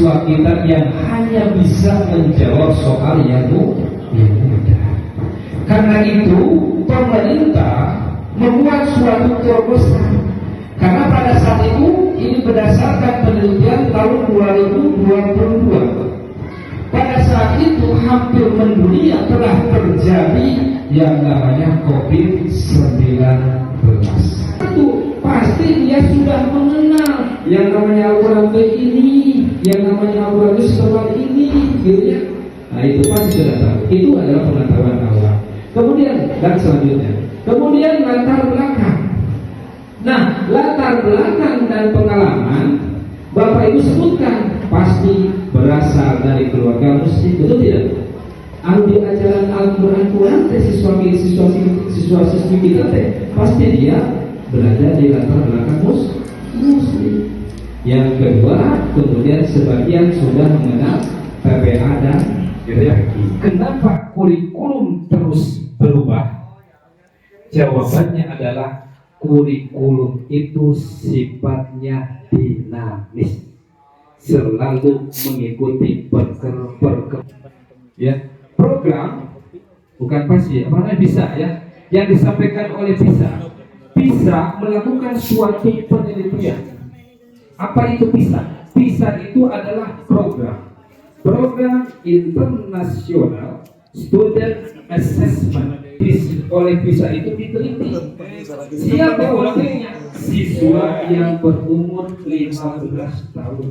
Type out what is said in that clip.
siswa kita yang hanya bisa menjawab soal yang mudah. Karena itu pemerintah membuat suatu terobosan. Karena pada saat itu ini berdasarkan penelitian tahun 2022. Pada saat itu hampir mendunia telah terjadi yang namanya COVID-19. Itu pasti dia sudah mengenal yang namanya Al-Quran ini, yang namanya Al-Quran ini, gitu ya. Nah itu pasti sudah tahu. Itu adalah pengetahuan awal. Kemudian dan selanjutnya, kemudian latar belakang. Nah, latar belakang dan pengalaman Bapak Ibu sebutkan pasti berasal dari keluarga muslim, betul tidak? Ahli ajaran Al-Quran siswa-siswi kita pasti dia belajar di latar belakang muslim. Yang kedua, kemudian sebagian sudah mengenal PPA dan hierarki. Kenapa kurikulum terus berubah? Jawabannya adalah kurikulum itu sifatnya dinamis, selalu mengikuti ya, program bukan pasti, apa bisa ya, yang disampaikan oleh bisa melakukan suatu penelitian. Apa itu bisa? Bisa itu adalah program internasional student assessment. Oleh bisa itu diteliti siapa wakilnya, siswa yang berumur 15 tahun.